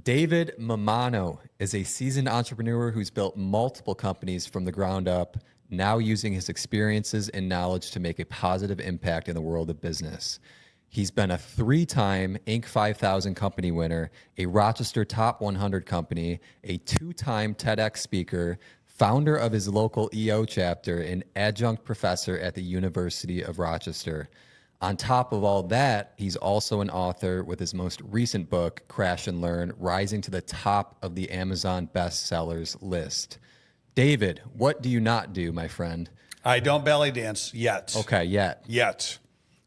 David Mammano is a seasoned entrepreneur who's built multiple companies from the ground up, now using his experiences and knowledge to make a positive impact in the world of business. He's been a 3-time Inc. 5000 company winner, a Rochester Top 100 company, a 2-time TEDx speaker, founder of his local EO chapter, and adjunct professor at the University of Rochester. On top of all that, he's also an author with his most recent book, Crash and Learn, rising to the top of the Amazon bestsellers list. David, what do you not do, my friend? I don't belly dance yet. Okay, yet. Yet.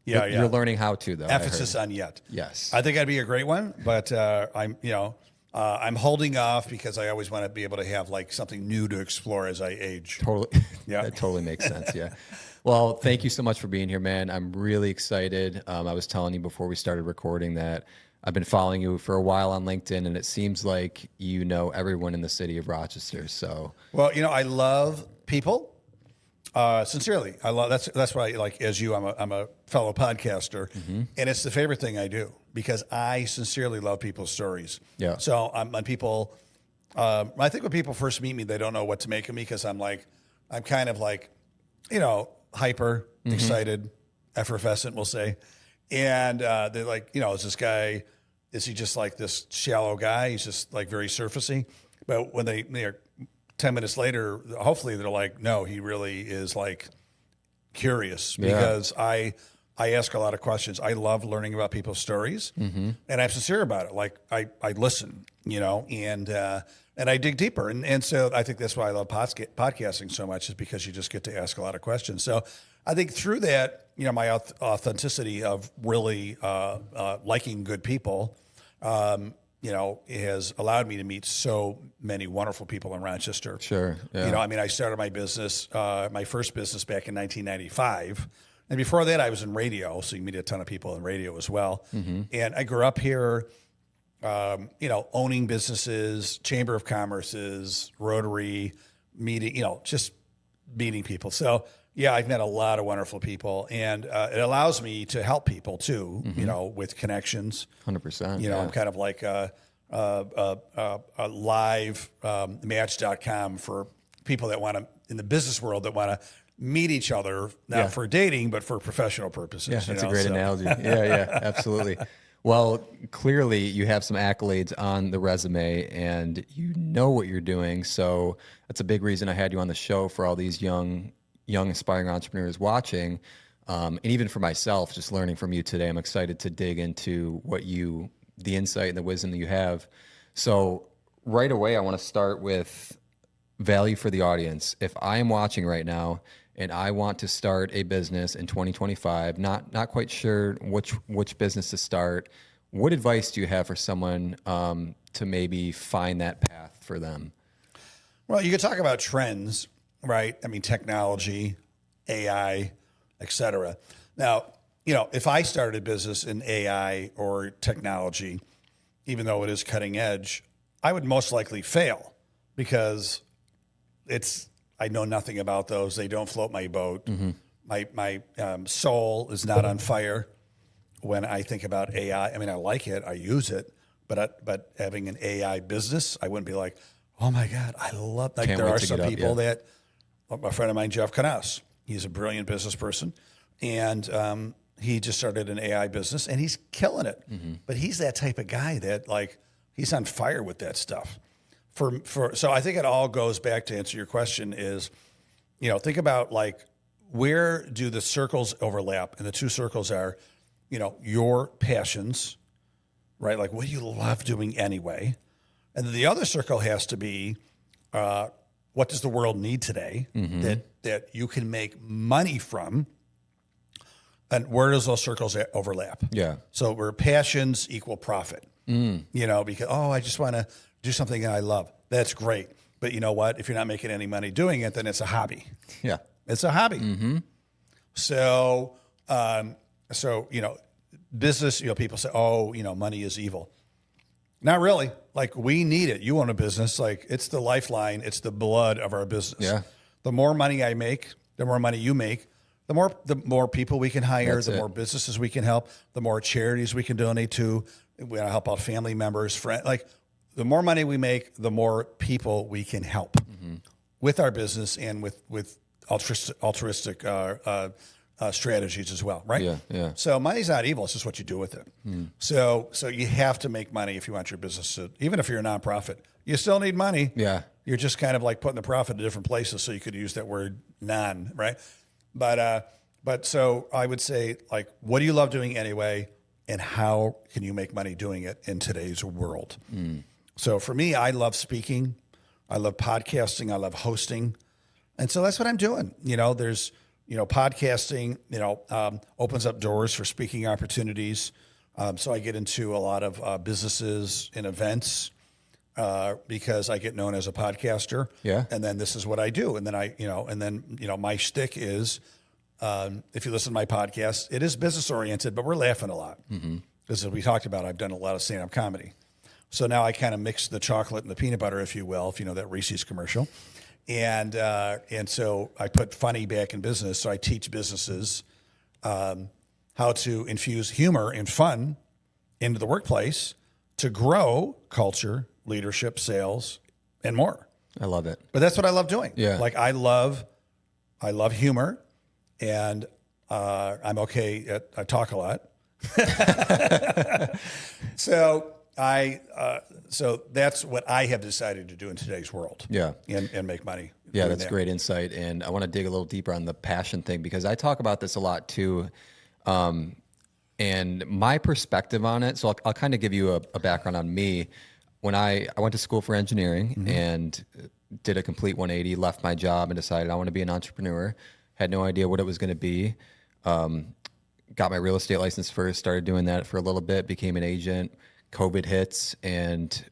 Yeah, You're learning how to, though. Emphasis on yet. Yes. I think I'd be a great one, but I'm holding off because I always want to be able to have like something new to explore as I age. Totally. Yeah. That totally makes sense. Yeah. Well, thank you so much for being here, man. I'm really excited. I was telling you before we started recording that I've been following you for a while on LinkedIn, and it seems like you know everyone in the city of Rochester. So, well, I love people. Sincerely, I love that's why, like, as you, I'm a fellow podcaster, and it's the favorite thing I do because I sincerely love people's stories. Yeah. So when people, I think when people first meet me, they don't know what to make of me because I'm kind of like, hyper excited, effervescent, we'll say, and they're like, is this guy? Is he just like this shallow guy? He's just like very surfacey. But when they're 10 minutes later, hopefully they're like, no, he really is like curious because I ask a lot of questions. I love learning about people's stories and I'm sincere about it. Like I listen, and I dig deeper. And so I think that's why I love podcasting so much is because you just get to ask a lot of questions. So I think through that, my authenticity of really liking good people, has allowed me to meet so many wonderful people in Rochester. Sure. Yeah. I started my business, my first business back in 1995. And before that, I was in radio. So you meet a ton of people in radio as well. And I grew up here, owning businesses, Chamber of Commerce's, Rotary, meeting, just meeting people. So yeah, I've met a lot of wonderful people, and it allows me to help people too, with connections. 100%. I'm kind of like a live match.com for people that want to, in the business world, that want to meet each other, not for dating, but for professional purposes. Yeah, that's a great analogy. Yeah, absolutely. Well, clearly you have some accolades on the resume and you know what you're doing. So that's a big reason I had you on the show for all these young aspiring entrepreneurs watching. And even for myself, just learning from you today, I'm excited to dig into the insight and the wisdom that you have. So right away, I want to start with value for the audience. If I am watching right now and I want to start a business in 2025, not quite sure which business to start, what advice do you have for someone to maybe find that path for them? Well, you could talk about trends, right? I mean, technology, AI, et cetera. Now, if I started a business in AI or technology, even though it is cutting edge, I would most likely fail because I know nothing about those. They don't float my boat. My soul is not on fire when I think about AI. I mean, I like it. I use it. But having an AI business, I wouldn't be like, oh my God, I love, like there are some people that, a friend of mine, Jeff Canas, he's a brilliant business person. And he just started an AI business and he's killing it. But he's that type of guy that like, he's on fire with that stuff. So I think it all goes back to answer your question is, think about like, where do the circles overlap? And the two circles are, your passions, right? Like what do you love doing anyway? And then the other circle has to be, what does the world need today that you can make money from? And where does those circles overlap? Yeah. So where passions equal profit, because, I just want to do something that I love. That's great. But you know what? If you're not making any money doing it, then it's a hobby. Yeah. It's a hobby. So, business, people say, money is evil. Not really. Like we need it. You own a business. Like it's the lifeline. It's the blood of our business. Yeah. The more money I make, the more money you make, the more people we can hire, more businesses we can help, the more charities we can donate to. We want to help out family members, friends. Like the more money we make, the more people we can help with our business and with altruistic strategies as well, right? Yeah. So money's not evil; it's just what you do with it. So you have to make money if you want your business to, even if you're a nonprofit, you still need money. Yeah. You're just kind of like putting the profit in different places, so you could use that word non, right? But so I would say, like, what do you love doing anyway, and how can you make money doing it in today's world? So for me, I love speaking, I love podcasting, I love hosting, and so that's what I'm doing. There's podcasting, opens up doors for speaking opportunities. So I get into a lot of businesses and events because I get known as a podcaster. Yeah. And then this is what I do. And then my shtick is, if you listen to my podcast, it is business oriented, but we're laughing a lot. Because as we talked about, I've done a lot of stand-up comedy. So now I kind of mix the chocolate and the peanut butter, if you will, if you know that Reese's commercial. And so I put funny back in business. So I teach businesses how to infuse humor and fun into the workplace to grow culture, leadership, sales, and more. I love it. But that's what I love doing. Yeah. Like I love humor, and I'm okay I talk a lot. So that's what I have decided to do in today's world. Yeah. And make money. Yeah, that's great insight. And I want to dig a little deeper on the passion thing because I talk about this a lot too. And my perspective on it, so I'll kind of give you a background on me. When I went to school for engineering and did a complete 180, left my job and decided I want to be an entrepreneur. Had no idea what it was going to be. Got my real estate license first, started doing that for a little bit, became an agent. COVID hits and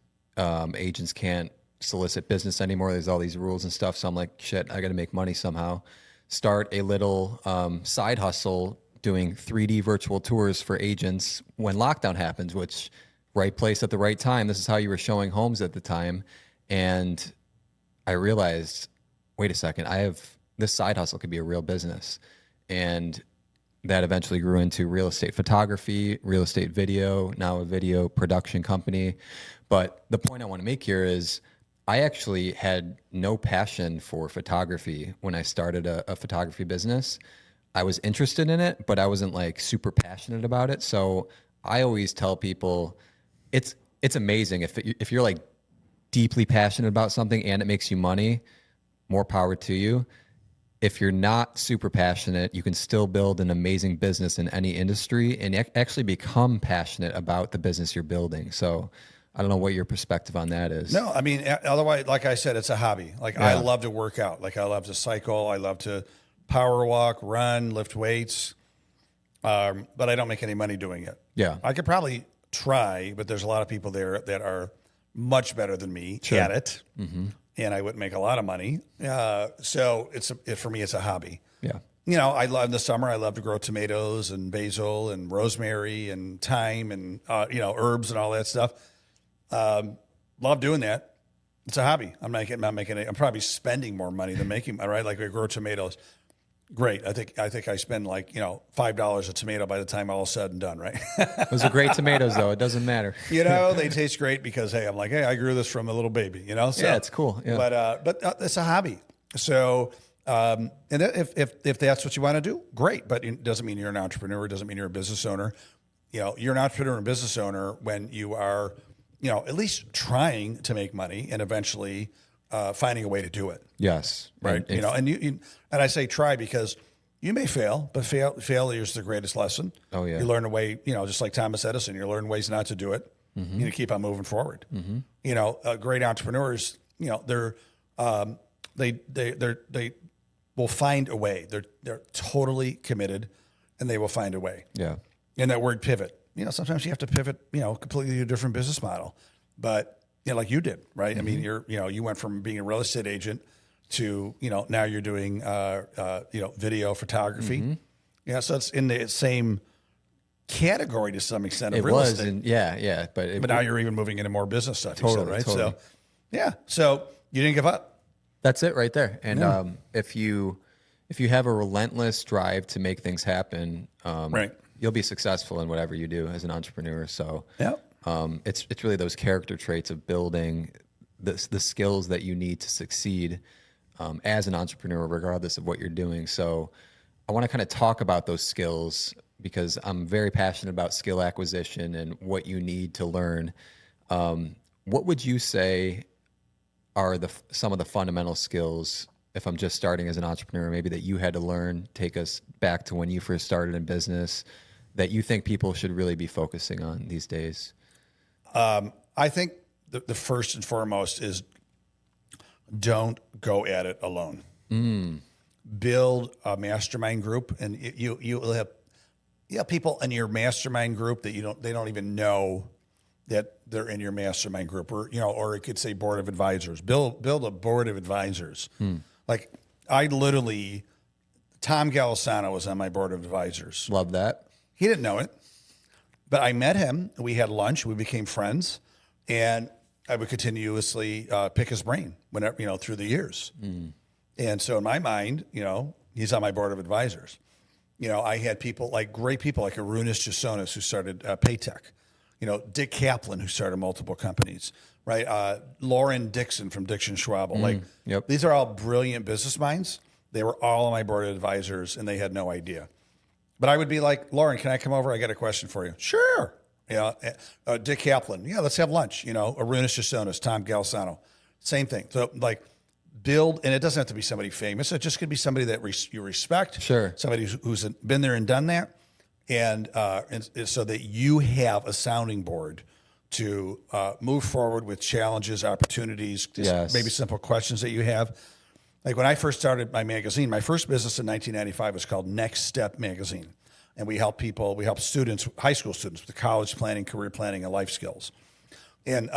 agents can't solicit business anymore. There's all these rules and stuff. So I'm like, shit, I got to make money somehow. Start a little side hustle doing 3D virtual tours for agents when lockdown happens, which right place at the right time. This is how you were showing homes at the time. And I realized, wait a second, this side hustle could be a real business. And that eventually grew into real estate photography, real estate video, now a video production company. But the point I want to make here is I actually had no passion for photography when I started a photography business. I was interested in it, but I wasn't like super passionate about it. So I always tell people it's amazing if you're like deeply passionate about something and it makes you money, more power to you. If you're not super passionate, you can still build an amazing business in any industry and actually become passionate about the business you're building. So I don't know what your perspective on that is. No, I mean, otherwise, like I said, it's a hobby. Like I love to work out. Like I love to cycle. I love to power walk, run, lift weights. But I don't make any money doing it. Yeah. I could probably try, but there's a lot of people there that are much better than me at it. And I wouldn't make a lot of money. So for me, it's a hobby. Yeah. I love in the summer, I love to grow tomatoes and basil and rosemary and thyme and, herbs and all that stuff. Love doing that. It's a hobby. I'm probably spending more money than making, right? Like I grow tomatoes. Great. I think I spend like, $5 a tomato by the time all is said and done, right? Those are great tomatoes though. It doesn't matter. They taste great because, hey, I'm like, hey, I grew this from a little baby, So, yeah, it's cool. Yeah. But it's a hobby. So, and if that's what you want to do, great. But it doesn't mean you're an entrepreneur. It doesn't mean you're a business owner. You're an entrepreneur and business owner when you are, at least trying to make money and eventually finding a way to do it. Yes. Right. And I say try because you may fail, but failure is the greatest lesson. Oh yeah. You learn a way, just like Thomas Edison, you learn ways not to do it. You keep on moving forward. Great entrepreneurs, they will find a way. They're totally committed and they will find a way. Yeah. And that word pivot, sometimes you have to pivot, completely a different business model, but like you did, right? I mean, you went from being a real estate agent to, now you're doing, video photography. Yeah. So it's in the same category to some extent of real estate. But now you're even moving into more business stuff. Totally, you said, right? totally. So, yeah. So you didn't give up. That's it right there. And if you have a relentless drive to make things happen, right, you'll be successful in whatever you do as an entrepreneur. So, It's really those character traits of building the skills that you need to succeed as an entrepreneur, regardless of what you're doing. So I want to kind of talk about those skills because I'm very passionate about skill acquisition and what you need to learn. What would you say are some of the fundamental skills, if I'm just starting as an entrepreneur, maybe that you had to learn, take us back to when you first started in business, that you think people should really be focusing on these days? I think the first and foremost is don't go at it alone. Build a mastermind group, and you'll have people in your mastermind group that they don't even know that they're in your mastermind group, or it could say board of advisors. Build a board of advisors. Like Tom Golisano was on my board of advisors. Love that. He didn't know it, but I met him. We had lunch. We became friends, and I would continuously pick his brain whenever, through the years. And so in my mind, he's on my board of advisors. I had great people like Arunas Jasonis, who started Paytech. Dick Kaplan, who started multiple companies, right? Lauren Dixon from Dixon Schwabel. These are all brilliant business minds. They were all on my board of advisors, and they had no idea. But I would be like, Lauren, can I come over? I got a question for you. Sure. Dick Kaplan. Yeah, let's have lunch. Arunas Jasonis, Tom Golisano. Same thing. So build, and it doesn't have to be somebody famous. It just could be somebody that you respect. Sure. Somebody who's been there and done that. And so that you have a sounding board to move forward with challenges, opportunities, maybe simple questions that you have. Like when I first started my magazine, my first business in 1995 was called Next Step Magazine. And we help students, high school students, with college planning, career planning, and life skills. And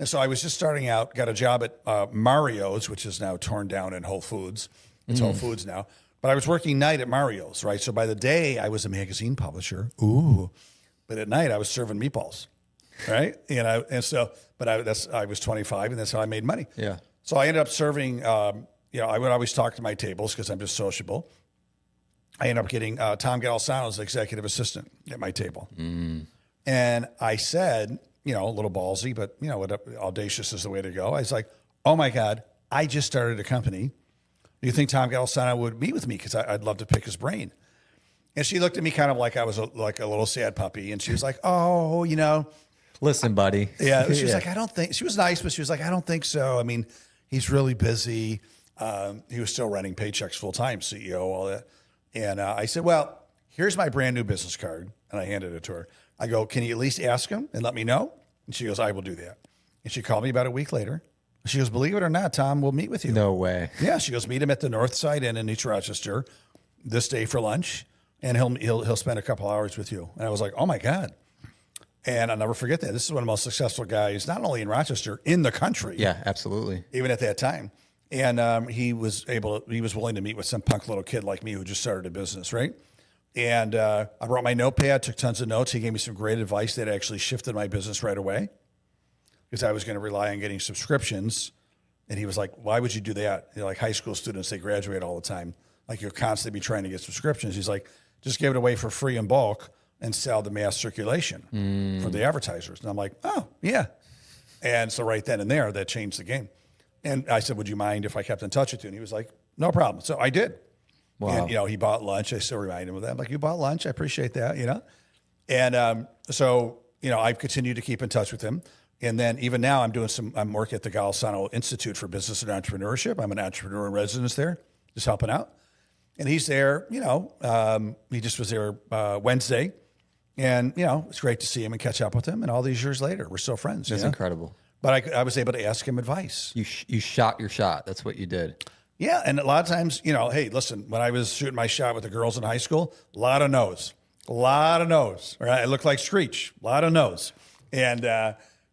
so I was just starting out, got a job at Mario's, which is now torn down in Whole Foods. It's Whole Foods now. But I was working night at Mario's, right? So by the day, I was a magazine publisher. Ooh. But at night, I was serving meatballs, right? I was 25, and that's how I made money. Yeah. So I ended up serving, I would always talk to my tables because I'm just sociable. I ended up getting Tom Golisano's executive assistant at my table. And I said, a little ballsy, but, audacious is the way to go. I was like, oh, my God, I just started a company. Do you think Tom Golisano would meet with me? Because I'd love to pick his brain. And she looked at me kind of like I was like a little sad puppy. And she was like, oh, Listen, buddy. Yeah. She was like, I don't think, she was nice, but she was like, I don't think so. I mean, he's really busy. He was still running Paychecks full time, CEO, all that. And I said, well, here's my brand new business card. And I handed it to her. I go, can you at least ask him and let me know? And she goes, I will do that. And she called me about a week later. She goes, believe it or not, Tom, we'll meet with you. No way. Yeah. She goes, meet him at the North Side Inn in East Rochester this day for lunch. And he'll spend a couple hours with you. And I was like, oh my God. And I'll never forget that. This is one of the most successful guys, not only in Rochester, in the country. Yeah, absolutely. Even at that time. And he was willing to meet with some punk little kid like me who just started a business, right? And I brought my notepad, took tons of notes. He gave me some great advice that actually shifted my business right away because I was going to rely on getting subscriptions. And he was like, why would you do that? Like high school students, they graduate all the time. Like you'll constantly be trying to get subscriptions. He's like, just give it away for free in bulk and sell the mass circulation for the advertisers. And I'm like, oh, yeah. And so right then and there, that changed the game. And I said, would you mind if I kept in touch with you? And he was like, no problem. So I did. Wow. And, he bought lunch. I still remind him of that. I'm like, you bought lunch? I appreciate that, And so, I've continued to keep in touch with him. And then even now I'm working at the Golisano Institute for Business and Entrepreneurship. I'm an entrepreneur in residence there, just helping out. And he's there, he just was there Wednesday. And, it's great to see him and catch up with him. And all these years later, we're still friends. That's incredible. But I was able to ask him advice. You shot your shot. That's what you did. Yeah. And a lot of times, hey, listen, when I was shooting my shot with the girls in high school, a lot of no's. Right? I looked like Screech. A lot of no's. And,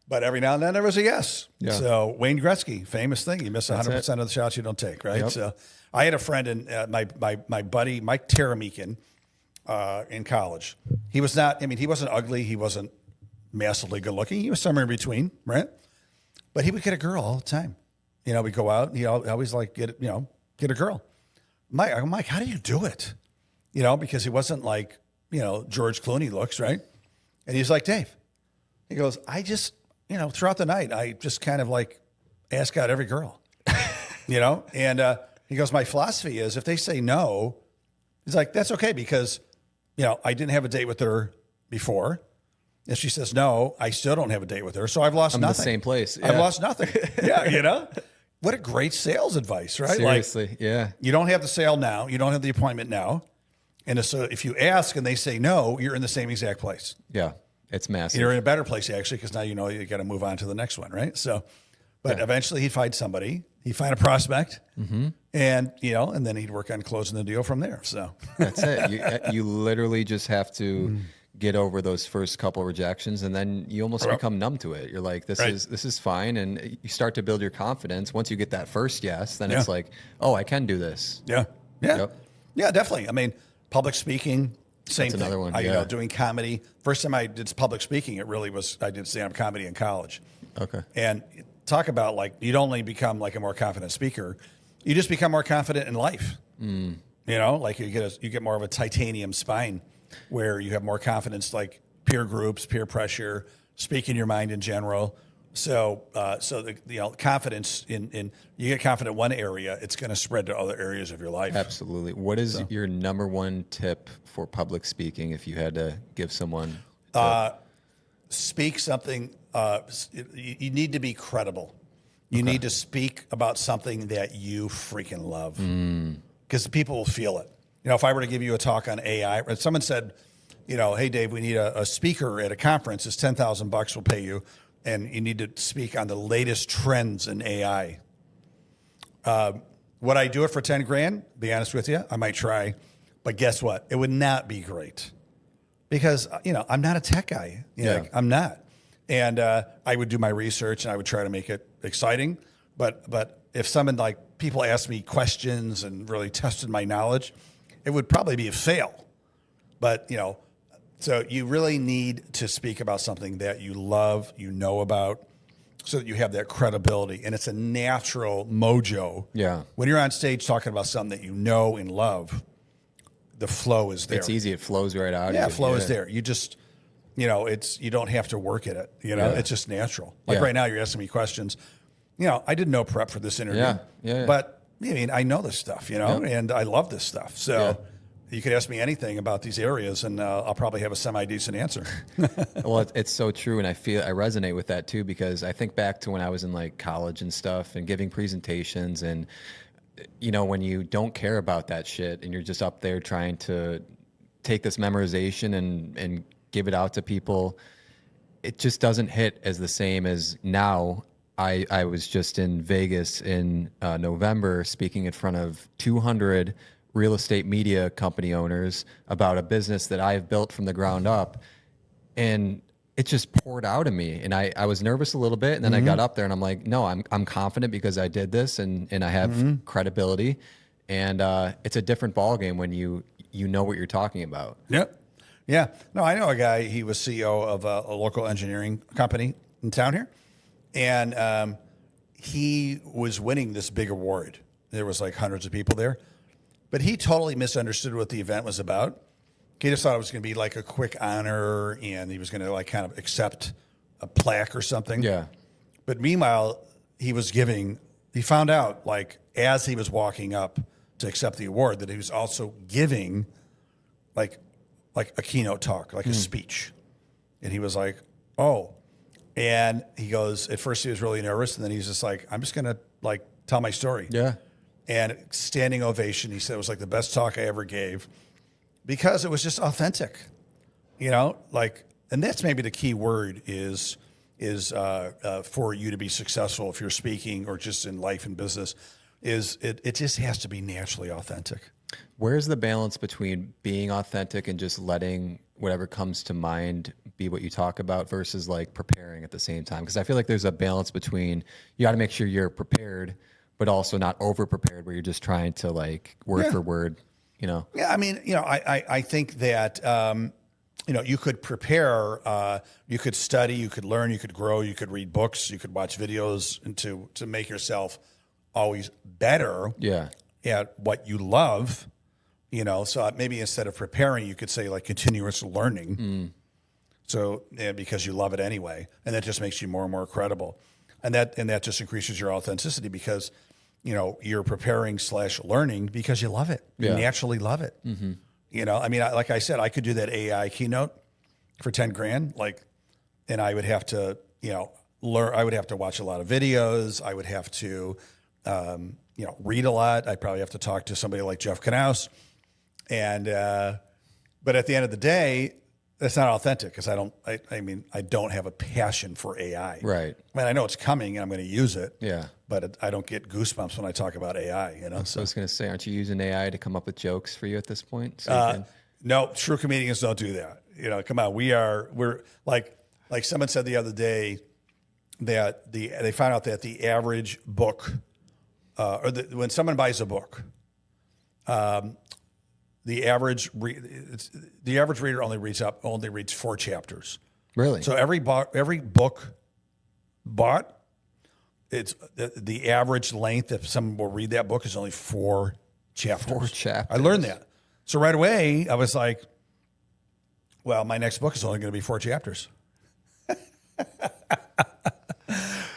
but every now and then there was a yes. Yeah. So Wayne Gretzky, famous thing. You miss 100% of the shots you don't take, right? Yep. So I had a friend in my buddy, Mike Taramikin, in college. He wasn't ugly. He wasn't massively good looking. He was somewhere in between, right? But he would get a girl all the time. We'd go out and he'd always get a girl. I'm like, how do you do it? Because he wasn't like, George Clooney looks, right? And he's like, Dave, He goes, I just, throughout the night, I just kind of like ask out every girl, and he goes, my philosophy is if they say no, he's like, that's okay because, I didn't have a date with her before. If she says no, I still don't have a date with her. So I've lost I'm nothing. in the same place. Yeah. I've lost nothing. Yeah, What a great sales advice, right? Seriously, like, yeah. You don't have the sale now. You don't have the appointment now. And so if you ask and they say no, you're in the same exact place. Yeah, it's massive. You're in a better place, actually, because now you got to move on to the next one, right? So, but eventually he'd find somebody. He'd find a prospect. And, and then he'd work on closing the deal from there. So that's it. You literally just have to get over those first couple rejections, and then you almost become numb to it. You're like, this is fine. And you start to build your confidence. Once you get that first yes, then it's like, oh, I can do this. Yeah. Yeah. Yep. Yeah, definitely. I mean, public speaking, same thing. Another one. Doing comedy. First time I did public speaking, I did stand-up comedy in college. Okay. And talk about like, you don't only become like a more confident speaker, you just become more confident in life. Like you get more of a titanium spine where you have more confidence, like peer groups, peer pressure, speaking your mind in general. So the confidence in you get confident in one area, it's going to spread to other areas of your life. Absolutely. What is your number one tip for public speaking if you had to give someone? Speak something. You need to be credible. You need to speak about something that you freaking love because people will feel it. If I were to give you a talk on AI, or someone said, hey, Dave, we need a speaker at a conference. It's $10,000 we'll pay you. And you need to speak on the latest trends in AI. Would I do it for 10 grand? Be honest with you, I might try. But guess what? It would not be great because, I'm not a tech guy. I'm not. And I would do my research and I would try to make it exciting. But if people asked me questions and really tested my knowledge, it would probably be a fail. But, so you really need to speak about something that you love, about, so that you have that credibility. And it's a natural mojo. Yeah. When you're on stage talking about something that you know and love, the flow is there. It's easy. It flows right out. Yeah, flow is there. You just, you don't have to work at it. It's just natural. Like right now, you're asking me questions. I did no prep for this interview. Yeah. But I know this stuff, and I love this stuff. So you could ask me anything about these areas, and I'll probably have a semi-decent answer. Well, it's so true, and I resonate with that too because I think back to when I was in like college and stuff, and giving presentations, and when you don't care about that shit, and you're just up there trying to take this memorization and give it out to people, it just doesn't hit as the same as now. I was just in Vegas in November speaking in front of 200 real estate media company owners about a business that I have built from the ground up. And it just poured out of me. And I was nervous a little bit. And then I got up there and I'm like, no, I'm confident because I did this and I have credibility. And it's a different ballgame when you know what you're talking about. Yep. Yeah. No, I know a guy, he was CEO of a local engineering company in town here. And he was winning this big award. There was like hundreds of people there. But he totally misunderstood what the event was about. He just thought it was going to be like a quick honor and he was going to like kind of accept a plaque or something. Yeah. But meanwhile, he found out like as he was walking up to accept the award that he was also giving like a keynote talk, like a speech. And he was like, oh. And he goes, at first he was really nervous. And then he's just like, I'm just going to like tell my story. Yeah. And standing ovation. He said it was like the best talk I ever gave because it was just authentic, and that's maybe the key word is for you to be successful if you're speaking or just in life and business is it just has to be naturally authentic. Where's the balance between being authentic and just letting whatever comes to mind be what you talk about versus like preparing at the same time? Because I feel like there's a balance between you got to make sure you're prepared, but also not over prepared where you're just trying to like word for word, Yeah. I mean, I think that, you could prepare, you could study, you could learn, you could grow, you could read books, you could watch videos and to make yourself always better at what you love, so maybe instead of preparing, you could say like continuous learning. So, and because you love it anyway, and that just makes you more and more credible. And that just increases your authenticity because, you're preparing / learning because you love it. You naturally love it. I mean, like I said, I could do that AI keynote for 10 grand, and I would have to, learn. I would have to watch a lot of videos. I would have to, read a lot. I'd probably have to talk to somebody like Jeff Knaus. But at the end of the day, that's not authentic because I don't have a passion for AI. Right. I mean, I know it's coming and I'm going to use it. Yeah. But I don't get goosebumps when I talk about AI, So I was going to say, aren't you using AI to come up with jokes for you at this point? So no, true comedians don't do that. Come on. We're like someone said the other day that they found out that the average book, when someone buys a book, the average reader only reads 4 chapters. Really? So every book bought, it's the average length if someone will read that book is only 4 chapters. 4 chapters. I learned that. So right away I was like, well, my next book is only going to be 4 chapters.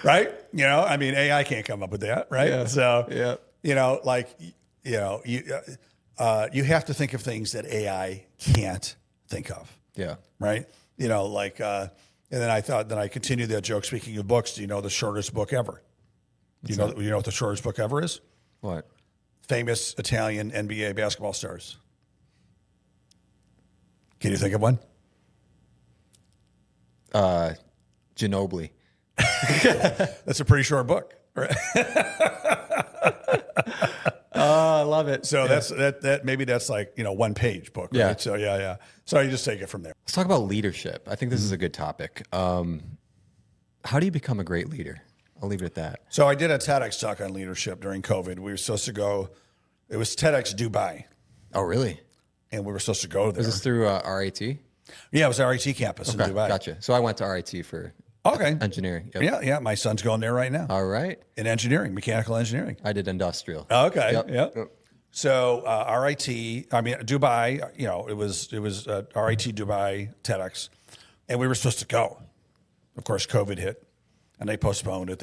Right? I mean, AI can't come up with that, right? Yeah. So, you have to think of things that AI can't think of. Yeah. Right? And then I continued that joke. Speaking of books, do you know the shortest book ever? Do you know what the shortest book ever is? What? Famous Italian NBA basketball stars. Can you think of one? Ginobili. That's a pretty short book, right? Oh, I love it. So that maybe that's like 1 page book, right? Yeah. So yeah. So you just take it from there. Let's talk about leadership. I think this is a good topic. How do you become a great leader? I'll leave it at that. So I did a TEDx talk on leadership during COVID. We were supposed to go. It was TEDx Dubai, Oh, really? and we were supposed to go there. Is this through RIT? Yeah, it was RIT campus in Okay, Dubai. gotcha. So I went to RIT for Okay. engineering. Yep. Yeah. My son's going there right now All right. in engineering, mechanical engineering. I did industrial. Okay. Yep. Yep. So Dubai. It was RIT Dubai TEDx, and we were supposed to go. Of course, COVID hit, and they postponed it.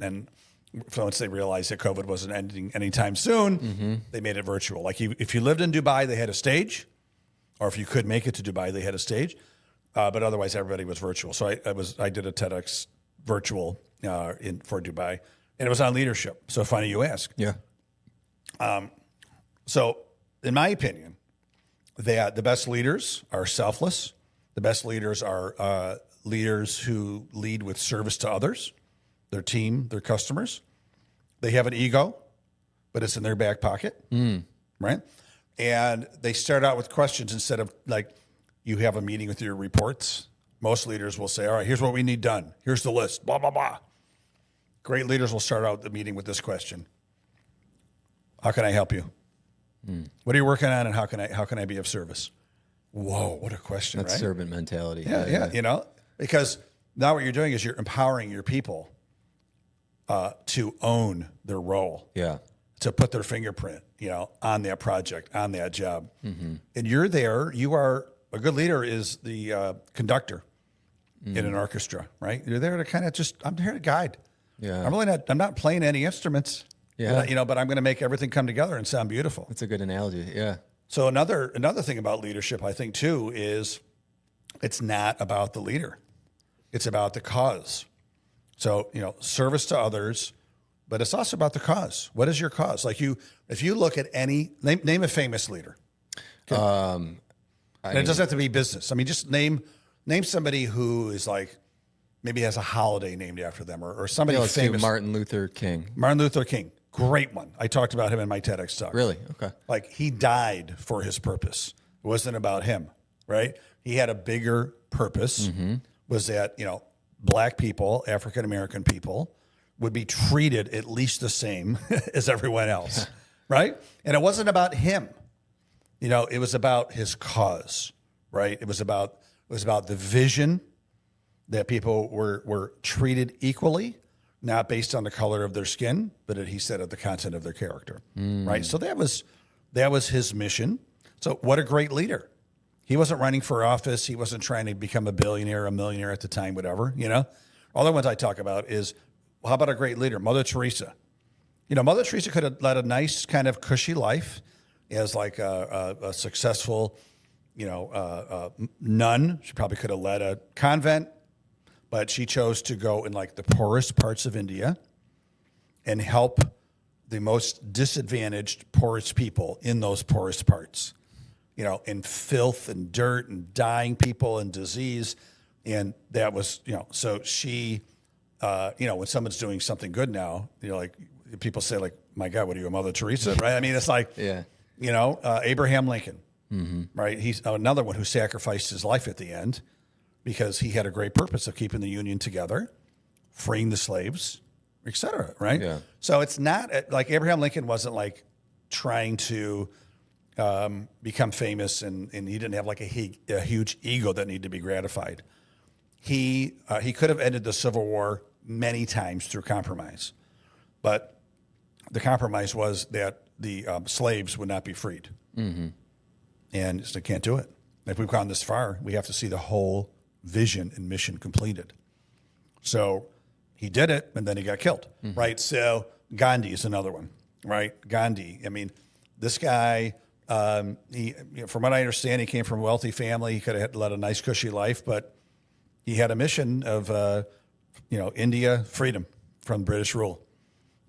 And once they realized that COVID wasn't ending anytime soon, they made it virtual. Like if you lived in Dubai, they had a stage, or if you could make it to Dubai, they had a stage. But otherwise, everybody was virtual. So I did a TEDx virtual for Dubai, and it was on leadership. So funny you ask. Yeah. So in my opinion, the best leaders are selfless. The best leaders are leaders who lead with service to others, their team, their customers. They have an ego, but it's in their back pocket, right? And they start out with questions instead of like, you have a meeting with your reports. Most leaders will say, all right, here's what we need done. Here's the list, blah, blah, blah. Great leaders will start out the meeting with this question. How can I help you? What are you working on and how can I be of service? Whoa, what a question, That's right? servant mentality. Yeah. Because now what you're doing is you're empowering your people to own their role. Yeah. To put their fingerprint, on that project, on that job. And you're there, a good leader is the conductor in an orchestra, right? You're there to kind of I'm here to guide. Yeah. I'm not playing any instruments. Yeah. But I'm going to make everything come together and sound beautiful. That's a good analogy. Yeah. So another thing about leadership, I think too, is it's not about the leader. It's about the cause. So, service to others, but it's also about the cause. What is your cause? Like if you look at name a famous leader. Okay? And it doesn't have to be business. I mean, just name somebody who is like, maybe has a holiday named after them or somebody Let's do famous. Martin Luther King. Martin Luther King. Great one. I talked about him in my TEDx talk. Really? Okay. Like he died for his purpose. It wasn't about him, right? He had a bigger purpose, was that, black people, African-American people would be treated at least the same as everyone else, right? And it wasn't about him. It was about his cause, right? It was about the vision that people were treated equally, not based on the color of their skin, but he said of the content of their character, right? So that was his mission. So what a great leader. He wasn't running for office. He wasn't trying to become a billionaire, a millionaire at the time, whatever, All the ones I talk about is, how about a great leader, Mother Teresa? Mother Teresa could have led a nice kind of cushy life as like a successful, nun. She probably could have led a convent, but she chose to go in like the poorest parts of India and help the most disadvantaged, poorest people in those poorest parts, in filth and dirt and dying people and disease. And that was, so she, when someone's doing something good now, like people say like, my God, what are you, a Mother Teresa, right? I mean, it's like, Abraham Lincoln, right? He's another one who sacrificed his life at the end because he had a great purpose of keeping the Union together, freeing the slaves, et cetera, right? Yeah. So it's not like Abraham Lincoln wasn't like trying to become famous and he didn't have like a huge ego that needed to be gratified. He could have ended the Civil War many times through compromise, but the compromise was that the slaves would not be freed. Mm-hmm. And so they can't do it. If we've gone this far, we have to see the whole vision and mission completed. So he did it, and then he got killed, right? So Gandhi is another one, right? Gandhi. I mean, this guy, he, from what I understand, he came from a wealthy family. He could have led a nice, cushy life, but he had a mission of, India freedom from British rule.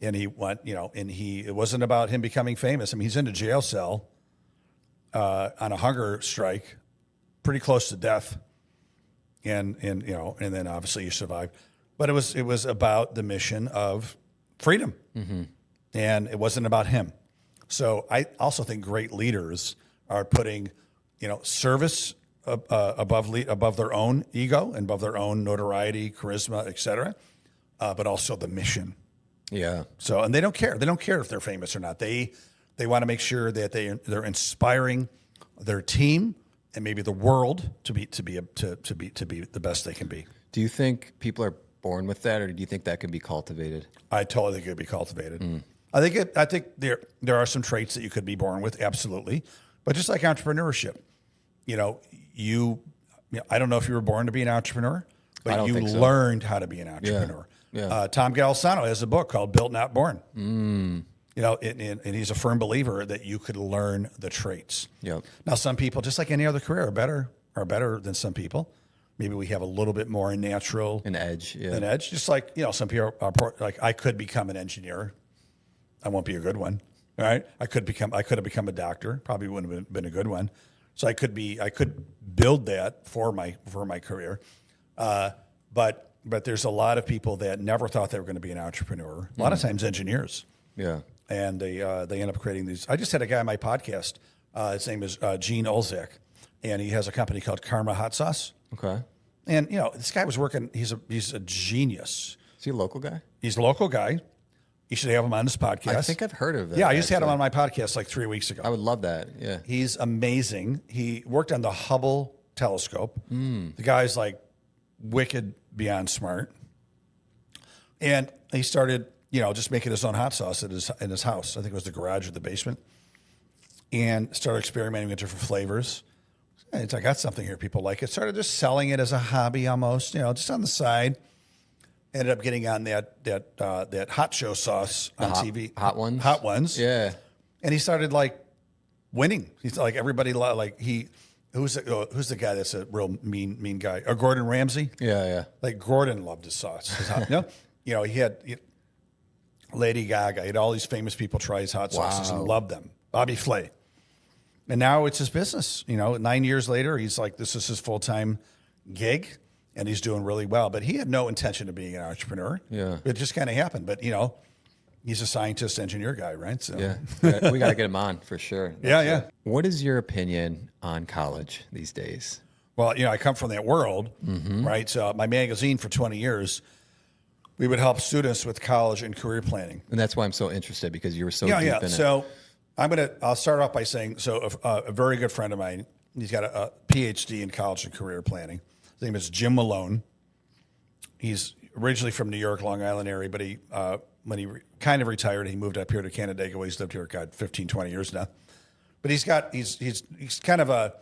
And he went, it wasn't about him becoming famous. I mean, he's in a jail cell on a hunger strike, pretty close to death. And then obviously he survived. But it was about the mission of freedom. Mm-hmm. And it wasn't about him. So I also think great leaders are putting, service above their own ego and above their own notoriety, charisma, et cetera, but also the mission. Yeah. So, and they don't care. They don't care if they're famous or not. They want to make sure that they're inspiring their team and maybe the world to be the best they can be. Do you think people are born with that, or do you think that can be cultivated? I totally think it could be cultivated. I think there are some traits that you could be born with, absolutely. But just like entrepreneurship, I don't know if you were born to be an entrepreneur, but you learned how to be an entrepreneur. Yeah. Tom Golisano has a book called Built Not Born. And he's a firm believer that you could learn the traits. Yep. Now, some people, just like any other career, are better than some people. Maybe we have a little bit more natural an edge. Yeah. An edge. Just like some people are like, I could become an engineer. I won't be a good one. All right. I could have become a doctor. Probably wouldn't have been a good one. So I could build that for my career. But there's a lot of people that never thought they were going to be an entrepreneur. A lot of times engineers. Yeah. And they end up creating these. I just had a guy on my podcast. His name is Gene Olzak, and he has a company called Karma Hot Sauce. Okay. And this guy was working. He's a genius. Is he a local guy? He's a local guy. You should have him on this podcast. I think I've heard of it. Yeah, I just had him on my podcast like 3 weeks ago. I would love that. Yeah. He's amazing. He worked on the Hubble telescope. The guy's like wicked beyond smart. And he started, just making his own hot sauce in his house. I think it was the garage or the basement. And started experimenting with different flavors. And I got something here. People like it. Started just selling it as a hobby almost, just on the side. Ended up getting on that hot show sauce on TV. Hot ones? Hot ones. Yeah. And he started like winning. He's like everybody who's the guy that's a real mean guy? Gordon Ramsay? Yeah. Like Gordon loved his sauce. He had Lady Gaga. He had all these famous people try his hot sauces and loved them. Bobby Flay. And now it's his business. 9 years later, he's like, this is his full-time gig. And he's doing really well. But he had no intention of being an entrepreneur. Yeah. It just kind of happened. But, he's a scientist, engineer guy, right? So yeah. We got to get him on for sure. Yeah. What is your opinion on college these days? Well, I come from that world, right? So my magazine for 20 years, we would help students with college and career planning. And that's why I'm so interested, because you were so deep in it. So I'll start off by saying, a very good friend of mine, he's got a PhD in college and career planning. His name is Jim Malone. He's originally from New York, Long Island area, but when he kind of retired, he moved up here to Canandaigua. He's lived here, 15, 20 years now. But he's kind of a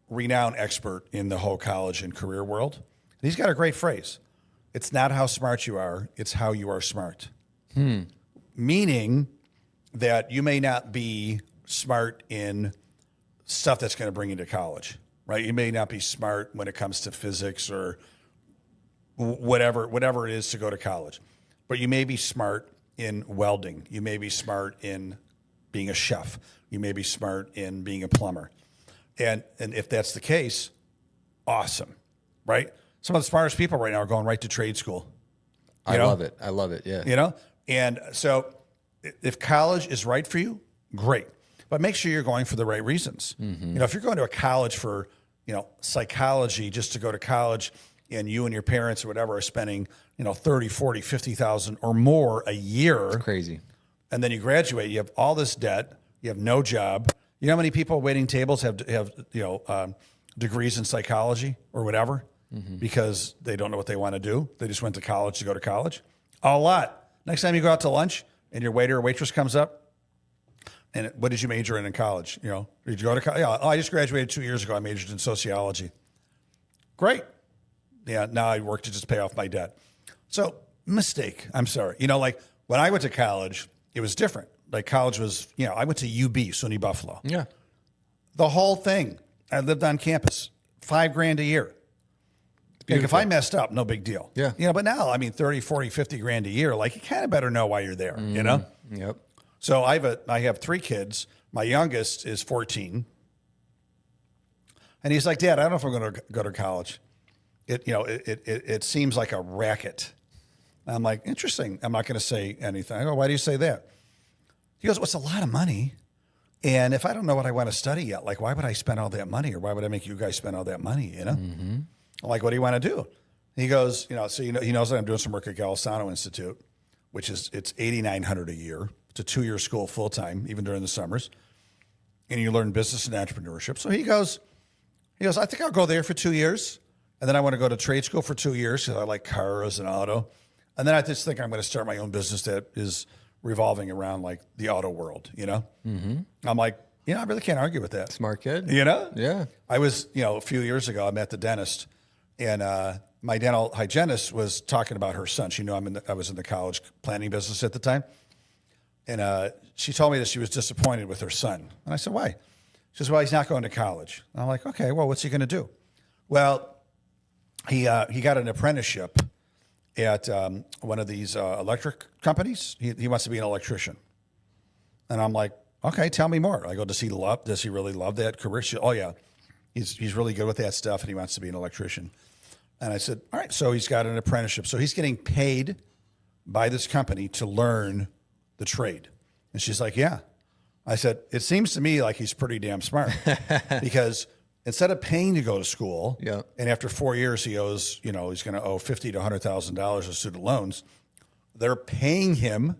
renowned expert in the whole college and career world. And he's got a great phrase. It's not how smart you are, it's how you are smart. Meaning that you may not be smart in stuff that's going to bring you to college, right? You may not be smart when it comes to physics or whatever it is to go to college, but you may be smart in welding. You may be smart in being a chef. You may be smart in being a plumber. And if that's the case, awesome, right? Some of the smartest people right now are going right to trade school. I love it. I love it. Yeah. You know? And so if college is right for you, great. But make sure you're going for the right reasons. You know, if you're going to a college for, psychology just to go to college and you and your parents or whatever are spending, 30, 40, 50,000 or more a year. It's crazy. And then you graduate, you have all this debt, you have no job. You know how many people waiting tables have degrees in psychology or whatever because they don't know what they want to do. They just went to college to go to college. A lot. Next time you go out to lunch and your waiter or waitress comes up, and what did you major in college? Did you go to college? Yeah, I just graduated 2 years ago. I majored in sociology. Great. Yeah, now I work to just pay off my debt. So, mistake. I'm sorry. Like when I went to college, it was different. Like college was, I went to UB, SUNY Buffalo. Yeah. The whole thing. I lived on campus, $5,000 a year. Like if I messed up, no big deal. Yeah. But now, 30, 40, 50 grand a year, like you kind of better know why you're there, Yep. So I have 3 kids. My youngest is 14. And he's like, Dad, I don't know if I'm going to go to college. It seems like a racket. I'm like, interesting. I'm not going to say anything. I go, why do you say that? He goes, well, it's a lot of money. And if I don't know what I want to study yet, like, why would I spend all that money? Or why would I make you guys spend all that money, I'm like, what do you want to do? He goes, so he knows that I'm doing some work at Golisano Institute, which is, it's $8,900 a year. It's a 2-year school full-time, even during the summers. And you learn business and entrepreneurship. So he goes, I think I'll go there for 2 years. And then I want to go to trade school for 2 years because I like cars and auto. And then I just think I'm going to start my own business that is revolving around like the auto world, I'm like, I really can't argue with that. Smart kid. Yeah. I was, a few years ago, I met the dentist and my dental hygienist was talking about her son. She knew I was in the college planning business at the time. And she told me that she was disappointed with her son. And I said, why? She says, well, he's not going to college. And I'm like, okay, well, what's he going to do? Well, he got an apprenticeship at one of these electric companies. He wants to be an electrician. And I'm like, okay, tell me more. I go, does he really love that career? She, oh, yeah, he's really good with that stuff, and he wants to be an electrician. And I said, all right, so he's got an apprenticeship. So he's getting paid by this company to learn the trade. And she's like, yeah. I said, it seems to me like he's pretty damn smart because instead of paying to go to school, and after 4 years he owes, he's going to owe $50,000 to $100,000 of student loans, they're paying him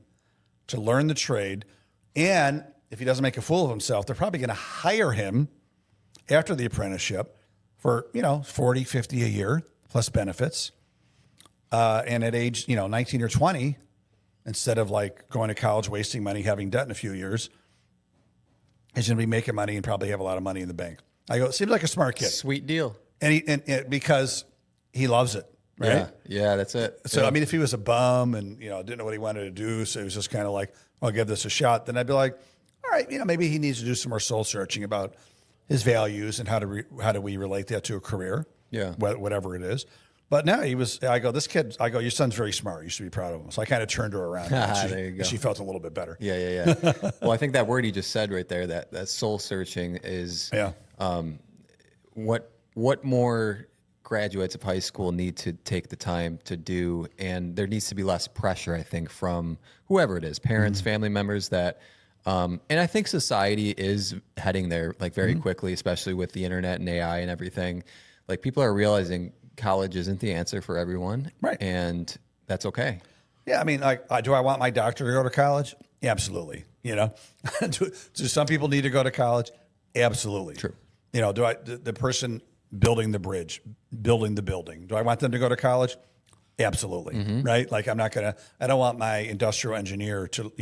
to learn the trade. And if he doesn't make a fool of himself, they're probably going to hire him after the apprenticeship for, 40, 50 a year plus benefits. And at age, 19 or 20, instead of like going to college, wasting money, having debt in a few years, he's going to be making money and probably have a lot of money in the bank. I go, seems like a smart kid. Sweet deal. And because he loves it, right? Yeah, that's it. So, if he was a bum and, didn't know what he wanted to do, so he was just kind of like, I'll give this a shot, then I'd be like, all right, maybe he needs to do some more soul searching about his values and how do we relate that to a career, whatever it is. But now I go, your son's very smart. You should be proud of him. So I kind of turned her around. There you go. She felt a little bit better. Yeah. Well, I think that word you just said right there, that soul searching is what more graduates of high school need to take the time to do. And there needs to be less pressure, I think, from whoever it is, parents, family members that, and I think society is heading there like very quickly, especially with the internet and AI and everything. Like people are realizing college isn't the answer for everyone. Right. And that's okay. Yeah. Do I want my doctor to go to college? Yeah, absolutely. Do some people need to go to college? Absolutely. True. The person building the bridge, building the building, do I want them to go to college? Absolutely. Right. Like I don't want my industrial engineer to,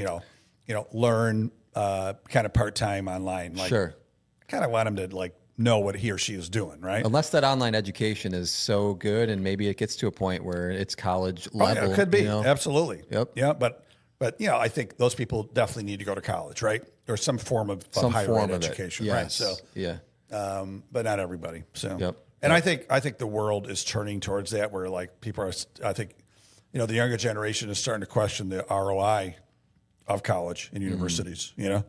learn kind of part-time online. Like, sure. I kind of want him to like know what he or she is doing, right? Unless that online education is so good, and maybe it gets to a point where it's college level. Yeah, it could be. You know? Absolutely. Yep. Yeah, but I think those people definitely need to go to college, right? Or some form of higher ed education, yes. right? So yeah. But not everybody. So, Yep. And I think the world is turning towards that, where like people are. I think, the younger generation is starting to question the ROI of college and universities. Yeah.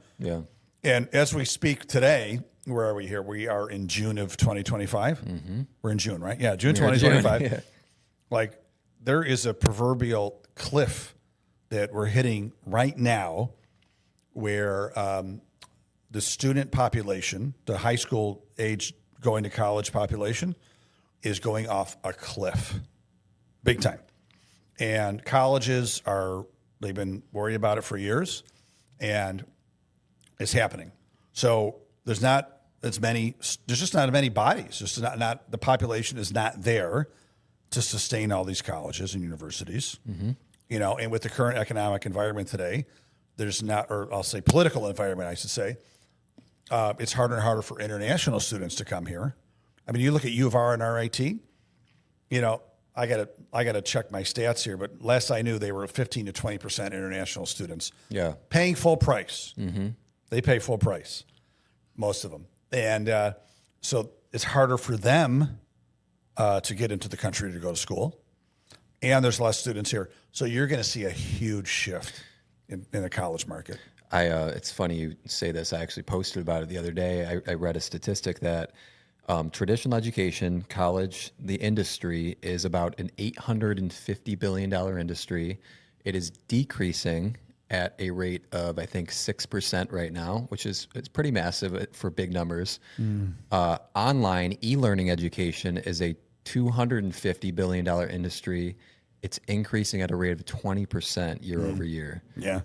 And as we speak today, where are we here? We are in June of 2025. We're in June, right? Yeah, June 2025. Yeah. Like there is a proverbial cliff that we're hitting right now, where the student population, the high school age going to college population, is going off a cliff, big time. And colleges they've been worried about it for years, and it's happening. So there's just not as many bodies. Just not the population is not there to sustain all these colleges and universities. And with the current economic environment today, there's not, or I'll say political environment, I should say, it's harder and harder for international students to come here. I mean, you look at U of R and RIT, I gotta check my stats here, but last I knew they were 15 to 20% international students. Yeah. Paying full price. They pay full price, most of them. And so it's harder for them to get into the country to go to school. And there's less students here. So you're going to see a huge shift in the college market. It's funny you say this. I actually posted about it the other day. I read a statistic that traditional education, college, the industry is about an $850 billion industry. It is decreasing at a rate of, I think, 6% right now, which it's pretty massive for big numbers. Online e-learning education is a $250 billion industry. It's increasing at a rate of 20% year over year. Yeah.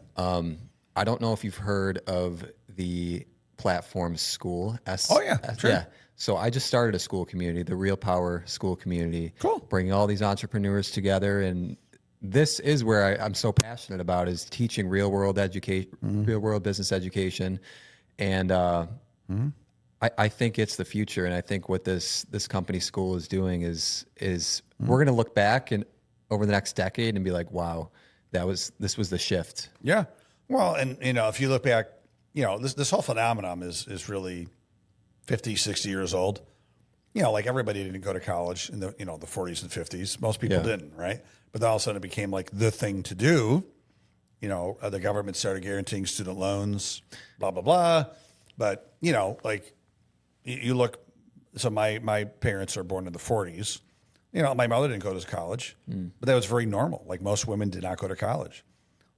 I don't know if you've heard of the platform Skool. Oh, yeah, sure. Yeah. So I just started a school community, the Real Power School community. Cool. Bringing all these entrepreneurs together. And this is where I'm so passionate about, is teaching real world education, real world business education. And I think it's the future. And I think what this company Skool is doing is we're going to look back and over the next decade and be like, wow, this was the shift. Yeah. Well, and if you look back, this whole phenomenon is really 50, 60 years old. Like everybody didn't go to college in the 40s and 50s. Most people didn't, right? But then all of a sudden it became like the thing to do. The government started guaranteeing student loans, blah, blah, blah. But, like you look, so my parents are born in the 40s. My mother didn't go to college, but that was very normal. Like most women did not go to college.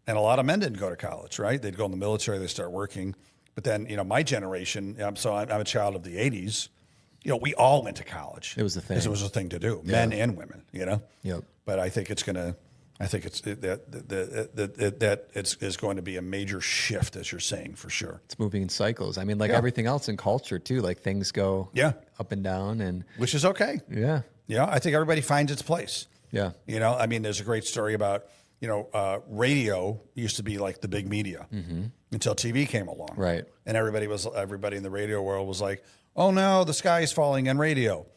And a lot of men didn't go to college, right? They'd go in the military, they start working. But then, my generation, I'm a child of the 80s, we all went to college. It was the thing. It was a thing to do, men and women, Yep. But I think it's going to be a major shift, as you're saying, for sure. It's moving in cycles. I mean, like everything else in culture too, like things go up and down, and which is okay. Yeah. I think everybody finds its place. Yeah. There's a great story about, radio used to be like the big media until TV came along. Right. And everybody in the radio world was like, oh no, the sky is falling on radio.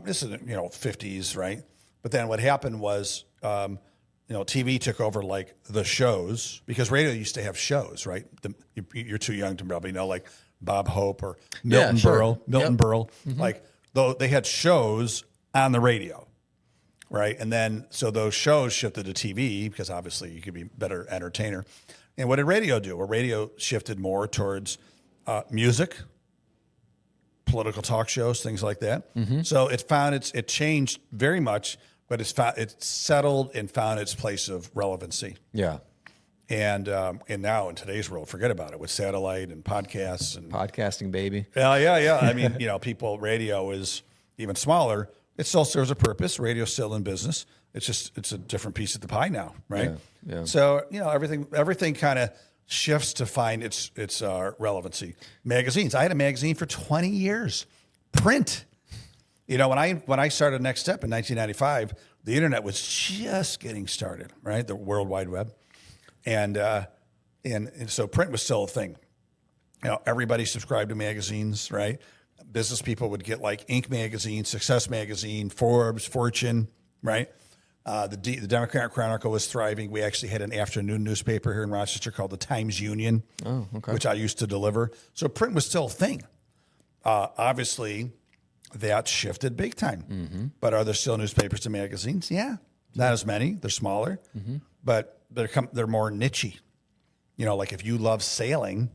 This is, 50s, right? But then what happened was, TV took over like the shows, because radio used to have shows, right? You're too young to probably know, like Bob Hope or Milton Berle. Like though they had shows on the radio. Right. And then, so those shows shifted to TV because obviously you could be a better entertainer. And what did radio do? Well, radio shifted more towards music, political talk shows, things like that. So it changed very much, but it settled and found its place of relevancy. Yeah. And now in today's world, forget about it with satellite and podcasts and podcasting, baby. Yeah. I mean, radio is even smaller. It still serves a purpose. Radio's still in business. It's a different piece of the pie now, right? Yeah. So everything kind of shifts to find its relevancy. Magazines. I had a magazine for 20 years. Print. When I started Next Step in 1995, the internet was just getting started, right? The World Wide Web, and so print was still a thing. Everybody subscribed to magazines, right? business people would get like Inc. magazine, Success magazine, Forbes, Fortune, right? The Democrat Chronicle was thriving. We actually had an afternoon newspaper here in Rochester called the Times-Union, which I used to deliver. So print was still a thing. Obviously, that shifted big time. But are there still newspapers and magazines? Yeah, not as many. They're smaller, but they're more niche-y. You know, like if you love sailing,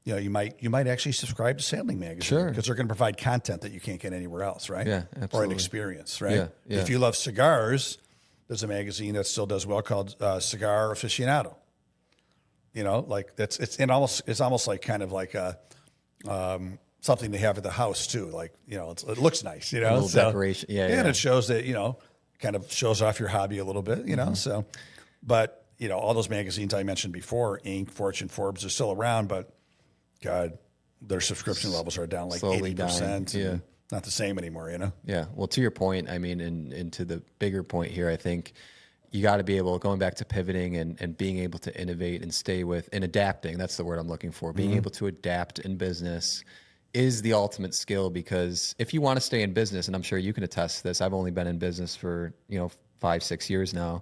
you know, you might actually subscribe to Sailing Magazine because they're going to provide content that you can't get anywhere else, right? Yeah, absolutely. Or an experience, right? Yeah, yeah. If you love cigars, there's a magazine that still does well called Cigar Aficionado. You know, like it's almost like kind of like a something to have at the house too. Like, you know, it looks nice, you know, a little decoration, and it shows that, you know, kind of shows off your hobby a little bit, you know. So, but you know, all those magazines I mentioned before, Inc., Fortune, Forbes, are still around, but God, their subscription levels are down like Slowly 80%. dying. Yeah. Not the same anymore, you know? Yeah. Well, to your point, I mean, and to the bigger point here, I think you got to be able, going back to pivoting and being able to innovate and stay with, and adapting, that's the word I'm looking for. Being able to adapt in business is the ultimate skill, because if you want to stay in business, and I'm sure you can attest to this, I've only been in business for, 5-6 years now.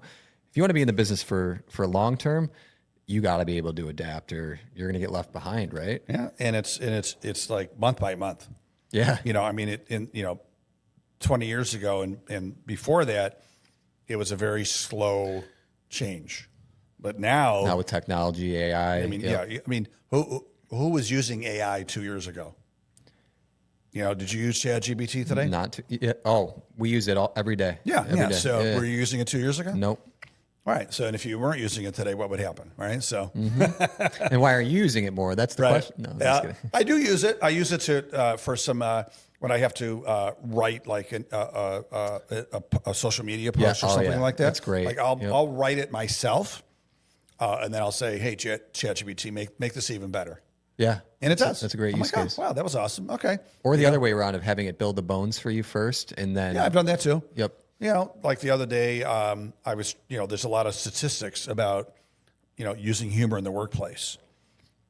If you want to be in the business for long term, you got to be able to adapt, or you're going to get left behind, right? Yeah, and it's like month by month. Yeah, I mean, 20 years ago and before that, it was a very slow change. But now with technology, AI. I mean, who was using AI 2 years ago? Did you use ChatGPT today? Not to, yeah. Oh, we use it every day. Every day. So were you using it 2 years ago? Nope. All right. So, and if you weren't using it today, what would happen? Right. So, and why are you using it more? That's the question. No, I'm just kidding. I do use it. I use it to for some when I have to write like a social media post or something like that. That's great. Like I'll write it myself, and then I'll say, "Hey, ChatGPT, make this even better." Yeah, and it does. That's a great use case. Wow, that was awesome. Okay. Or the other way around, of having it build the bones for you first, and then I've done that too. Yep. Like the other day, I was, there's a lot of statistics about, using humor in the workplace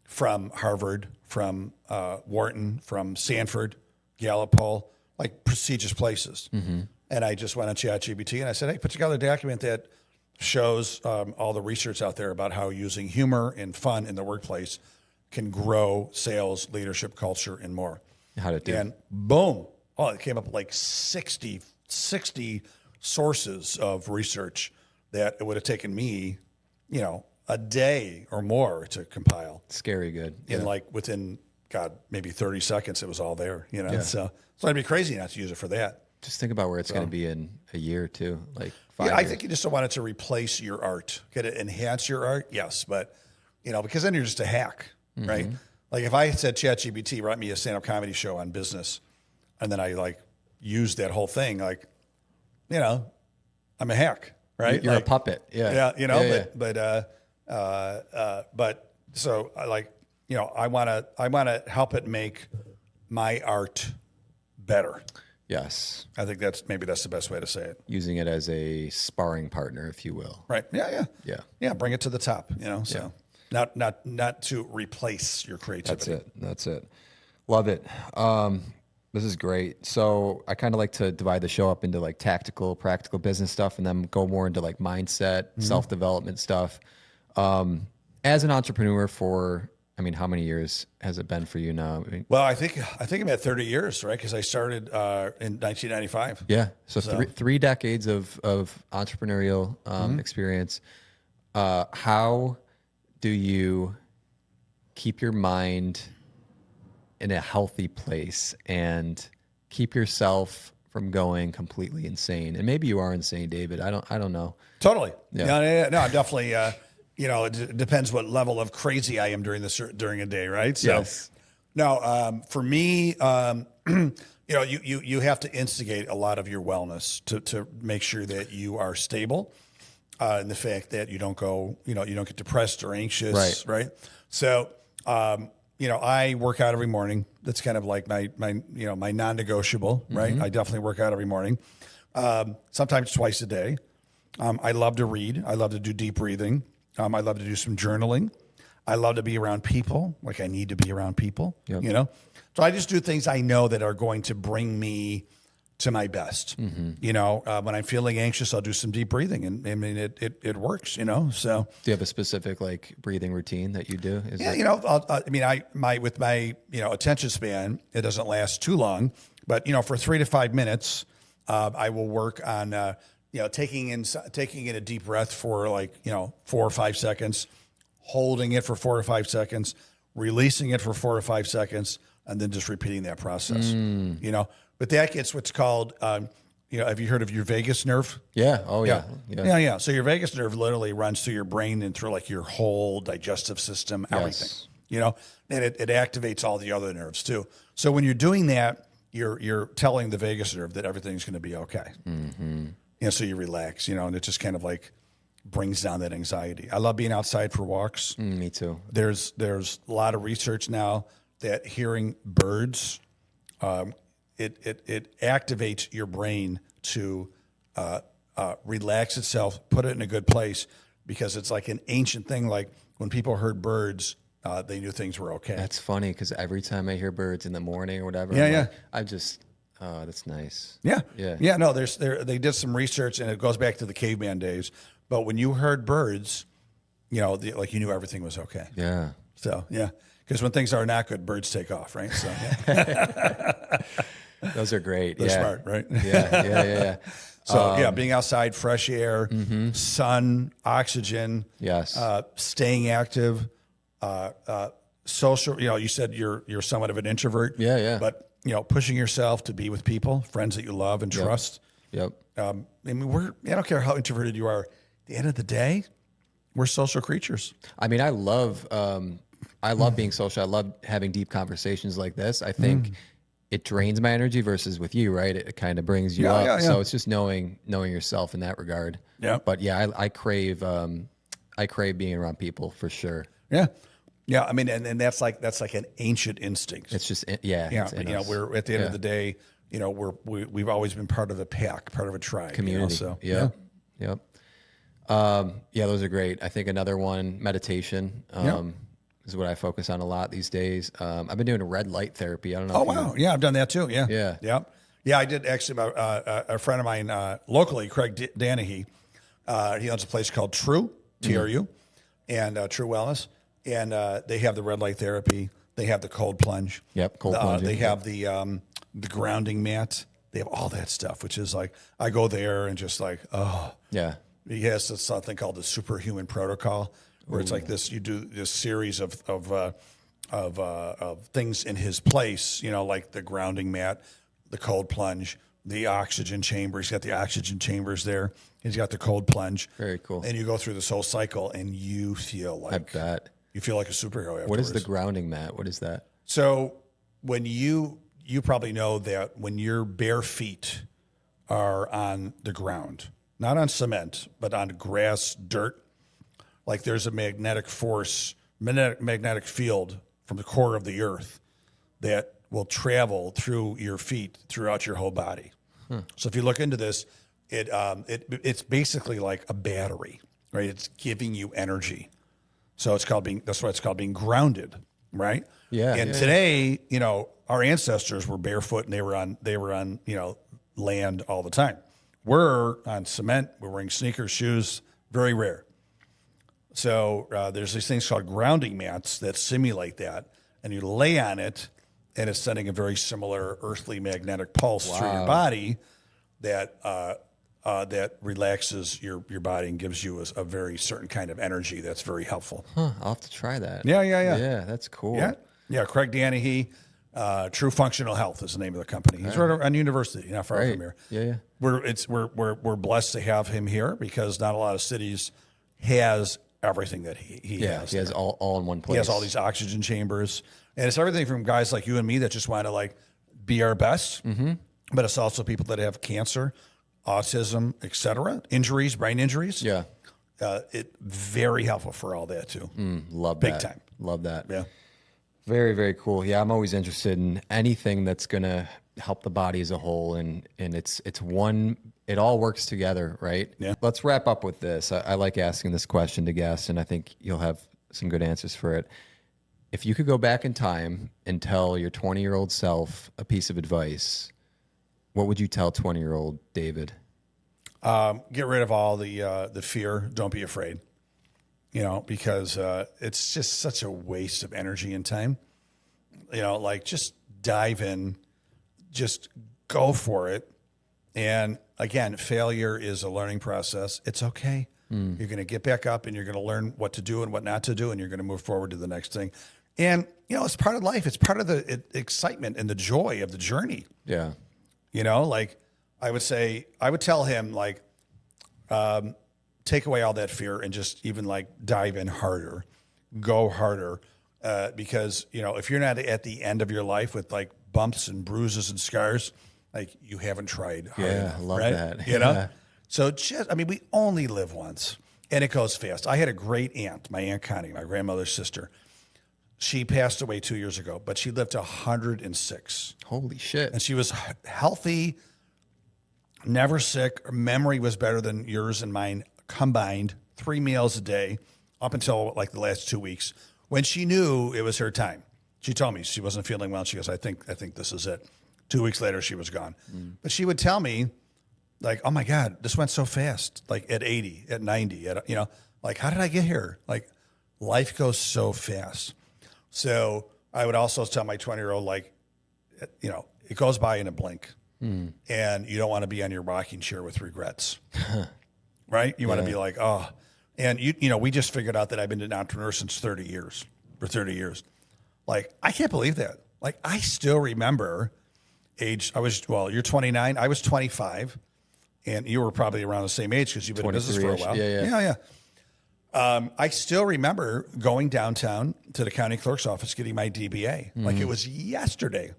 from Harvard, from Wharton, from Stanford, Gallup poll, like prestigious places. And I just went on ChatGPT and I said, hey, put together a document that shows all the research out there about how using humor and fun in the workplace can grow sales, leadership, culture, and more. How to do it. And boom. Oh, it came up with like 60 sources of research that it would have taken me, a day or more to compile. Scary good. And like within, maybe 30 seconds, it was all there, So it'd be crazy not to use it for that. Just think about where it's going to be in a year or two, like 5 years. I think you just don't want it to replace your art. Could it enhance your art? Yes. But, because then you're just a hack, right? Like if I said, ChatGPT, write me a stand-up comedy show on business, and then I used that whole thing, I'm a hack, right? You're a puppet. Yeah. But so I want to help it make my art better. Yes. I think that's the best way to say it. Using it as a sparring partner, if you will. Right. Yeah. Yeah. Bring it to the top, so not to replace your creativity. That's it. Love it. This is great. So I kind of like to divide the show up into like tactical, practical business stuff, and then go more into like mindset, self-development stuff. As an entrepreneur how many years has it been for you now? Well, I think I'm at 30 years, right? Because I started in 1995. Yeah. So three decades of entrepreneurial experience. How do you keep your mind in a healthy place and keep yourself from going completely insane? And maybe you are insane, David. I don't know. Totally. Yeah. No, I'm definitely. It depends what level of crazy I am during a day, right? So, yes. No, for me, you have to instigate a lot of your wellness to make sure that you are stable, and the fact that you don't get depressed or anxious, right? So, I work out every morning. That's kind of like my non-negotiable, right? I definitely work out every morning, sometimes twice a day. I love to read. I love to do deep breathing. I love to do some journaling. I love to be around people. Like I need to be around people, Yep. you know? So I just do things I know that are going to bring me to my best. You know, when I'm feeling anxious, I'll do some deep breathing, and I mean, it works, you know? So Do you have a specific like breathing routine that you do? yeah, you know, with my, you know, attention span, it doesn't last too long, but you know, for 3 to 5 minutes, I will work on, you know, taking in a deep breath for like, you know, 4 or 5 seconds, holding it for 4 or 5 seconds, releasing it for 4 or 5 seconds, and then just repeating that process, you know, but that gets what's called, you know, have you heard of your vagus nerve? Yeah. Oh yeah. Yeah. So your vagus nerve literally runs through your brain and through like your whole digestive system, everything, you know, and it activates all the other nerves too. So when you're doing that, you're telling the vagus nerve that everything's going to be okay. You know, so you relax, you know, and it just kind of like brings down that anxiety. I love being outside for walks. Me too. There's a lot of research now that hearing birds, it activates your brain to relax itself, put it in a good place, because it's like an ancient thing. Like when people heard birds, they knew things were okay. That's funny because every time I hear birds in the morning or whatever, I just, oh, that's nice. Yeah. No, they did some research, and it goes back to the caveman days. But when you heard birds, you know, like you knew everything was okay. Yeah. So yeah, because when things are not good, birds take off, right? So yeah. Those are great. They're smart, right? Yeah. So yeah, being outside, fresh air, sun, oxygen. Yes. Staying active, social. You know, you said you're somewhat of an introvert. Yeah. But you know, pushing yourself to be with people, friends that you love and trust. Yep. I mean, I don't care how introverted you are. At the end of the day, we're social creatures. I mean, I love being social. I love having deep conversations like this. I think it drains my energy versus with you, right? It kind of brings you up. Yeah. So it's just knowing yourself in that regard. Yeah. But yeah, I crave being around people for sure. Yeah. Yeah. I mean, and that's like an ancient instinct. It's just, It's you know, we're at the end of the day, you know, we've always been part of a pack, part of a tribe, community. You know, so Yep. Those are great. I think another one, meditation, is what I focus on a lot these days. I've been doing red light therapy. I don't know. Oh, wow. Yeah, I've done that too. Yeah. Yeah, I did actually. A friend of mine locally, Craig Danahy, he owns a place called True, TRU, and True Wellness. And they have the red light therapy. They have the cold plunge. Yep, cold plunge. They have the grounding mat. They have all that stuff, which is like, I go there and just like, oh. Yeah. He has something called the superhuman protocol, where it's like this, you do this series of things in his place, you know, like the grounding mat, the cold plunge, the oxygen chamber. He's got the oxygen chambers there. He's got the cold plunge. Very cool. And you go through this whole cycle and you feel like, I bet. You feel like a superhero afterwards. What is the grounding mat? What is that? So when you probably know that when your bare feet are on the ground, not on cement, but on grass, dirt, like there's a magnetic force, magnetic field from the core of the earth that will travel through your feet throughout your whole body. So if you look into this, it's basically like a battery, right? It's giving you energy. So that's why it's called being grounded, right? Yeah. And today, you know, our ancestors were barefoot and they were on, you know, land all the time. We're on cement. We're wearing sneakers, shoes, very rare. So there's these things called grounding mats that simulate that, and you lay on it, and it's sending a very similar earthly magnetic pulse through your body that relaxes your body and gives you a very certain kind of energy that's very helpful. I'll have to try that. Yeah. Yeah, that's cool. Yeah. Craig Danahy, True Functional Health is the name of the company. He's right on University, not far from here. Yeah. We're blessed to have him here because not a lot of cities has everything that he has. He has all in one place. He has all these oxygen chambers, and it's everything from guys like you and me that just want to like be our best, but it's also people that have cancer, autism, etc., injuries, brain injuries. Yeah. It very helpful for all that too. Love Big that. time. Love that. Yeah. Very, very cool. Yeah, I'm always interested in anything that's gonna help the body as a whole, and it's one. It all works together, right? Yeah. Let's wrap up with this. I like asking this question to guests, and I think you'll have some good answers for it. If you could go back in time and tell your 20-year-old self a piece of advice, what would you tell 20-year-old David? Get rid of all the fear. Don't be afraid. Because it's just such a waste of energy and time. Like just dive in, just go for it. And again, failure is a learning process. It's okay. You're going to get back up and you're going to learn what to do and what not to do, and you're going to move forward to the next thing. And, it's part of life. It's part of the excitement and the joy of the journey. Yeah. Like I would tell him, like, take away all that fear and just even like dive in harder, go harder. Because, if you're not at the end of your life with like bumps and bruises and scars, like you haven't tried hard enough, I love right? that. Yeah. So we only live once and it goes fast. I had a great aunt, my Aunt Connie, my grandmother's sister. She passed away 2 years ago, but she lived to 106. Holy shit. And she was healthy, never sick. Her memory was better than yours and mine combined, 3 meals a day up until like the last 2 weeks when she knew it was her time. She told me she wasn't feeling well. She goes, I think this is it. 2 weeks later, she was gone. But she would tell me, like, oh my God, this went so fast. Like at 80, at 90, like how did I get here? Like life goes so fast. So I would also tell my 20-year-old, like, it goes by in a blink, and you don't want to be on your rocking chair with regrets, right? You want to be like, oh, and we just figured out that I've been an entrepreneur since 30 years. Like, I can't believe that. Like, I still remember you're 29, I was 25, and you were probably around the same age because you've been in business for a while. Yeah. I still remember going downtown to the county clerk's office getting my DBA. Like it was yesterday.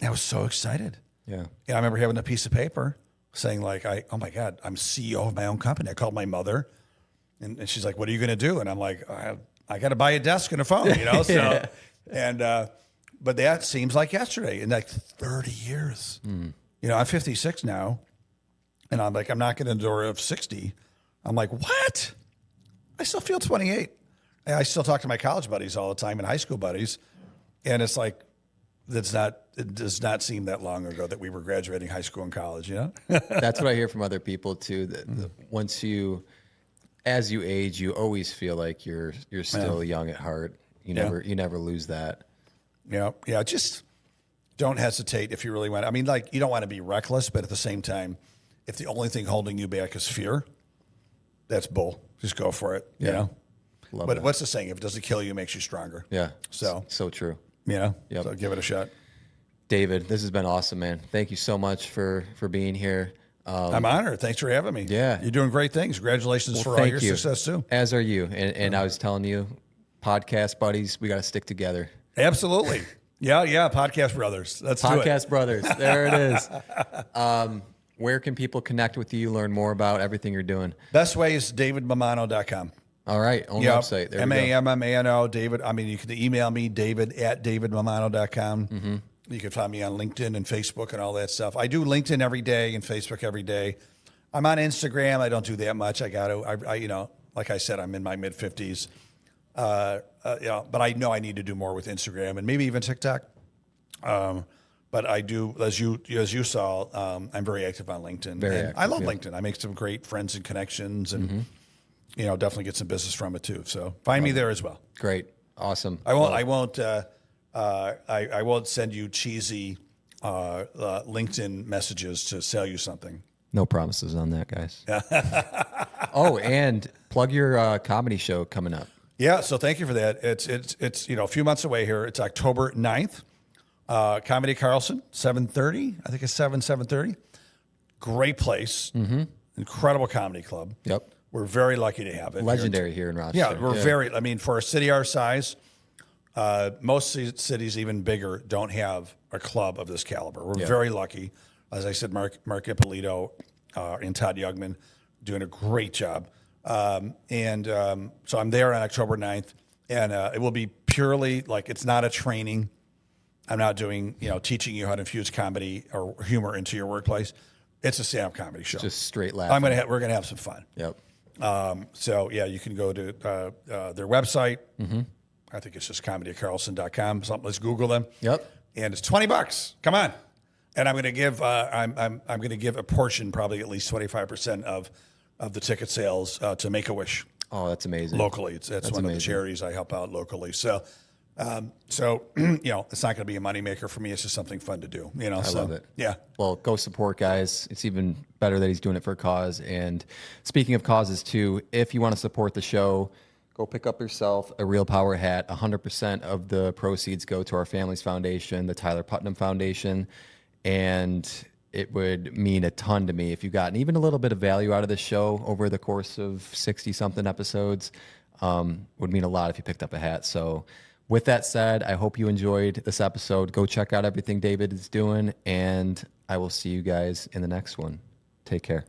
I was so excited. Yeah. And I remember having a piece of paper saying like, oh my God, I'm CEO of my own company. I called my mother and she's like, what are you going to do? And I'm like, I got to buy a desk and a phone, So, but that seems like yesterday in like 30 years. I'm 56 now and I'm like, I'm knocking on the door of 60. I'm like, what? I still feel 28. And I still talk to my college buddies all the time and high school buddies. And it's like, it does not seem that long ago that we were graduating high school and college, That's what I hear from other people too. That as you age, you always feel like you're still young at heart. You never lose that. Yeah. Just don't hesitate if you really want. I mean, like you don't want to be reckless, but at the same time, if the only thing holding you back is fear, that's bull. Just go for it. Love but that. what's the saying? If it doesn't kill you, it makes you stronger. Yeah. So true. Yep. So give it a shot. David, this has been awesome, man. Thank you so much for being here. I'm honored. Thanks for having me. Yeah. You're doing great things. Congratulations for all your success too. As are you. And I was telling you, podcast buddies, we got to stick together. Absolutely. Yeah. Podcast brothers. Let's do it. Podcast brothers. There it is. Where can people connect with you, learn more about everything you're doing? Best way is davidmammano.com. All right. Own website. There we go. MAMMANO, David. I mean, you can email me, david@davidmammano.com. Mm-hmm. You can find me on LinkedIn and Facebook and all that stuff. I do LinkedIn every day and Facebook every day. I'm on Instagram. I don't do that much. I got to, like I said, I'm in my mid 50s. But I know I need to do more with Instagram and maybe even TikTok. But I do, as you saw, I'm very active on LinkedIn. Very active, I love LinkedIn. I make some great friends and connections, and definitely get some business from it too. So find me there as well. Great, awesome. I won't send you cheesy LinkedIn messages to sell you something. No promises on that, guys. Oh, and plug your comedy show coming up. Yeah, so thank you for that. It's a few months away here. It's October 9th. Comedy Carlson, 7:30. I think it's 7:30. Great place. Mm-hmm. Incredible comedy club. Yep. We're very lucky to have it. Legendary here in Rochester. Yeah, we're for a city our size, most cities even bigger don't have a club of this caliber. We're very lucky. As I said, Mark Ippolito and Todd Yugman doing a great job. So I'm there on October 9th, and it will be purely like, it's not a training. I'm not doing, teaching you how to infuse comedy or humor into your workplace. It's a stand-up comedy show. Just straight laughing. We're gonna have some fun. Yep. So yeah, you can go to their website. I think it's just comedycarlson.com. Something. Let's Google them. Yep. And it's $20. Come on. And I'm going to give I'm going to give a portion, probably at least 25% of the ticket sales to Make-A-Wish. Oh, that's amazing. Locally, that's one amazing. of the charities I help out locally. So, it's not going to be a moneymaker for me. It's just something fun to do. I love it. Yeah. Well, go support, guys. It's even better that he's doing it for a cause. And speaking of causes too, if you want to support the show, go pick up yourself a Real Power hat. 100% of the proceeds go to our family's foundation, the Tyler Putnam Foundation. And it would mean a ton to me if you got even a little bit of value out of this show over the course of 60-something episodes. Would mean a lot if you picked up a hat. So with that said, I hope you enjoyed this episode. Go check out everything David is doing, and I will see you guys in the next one. Take care.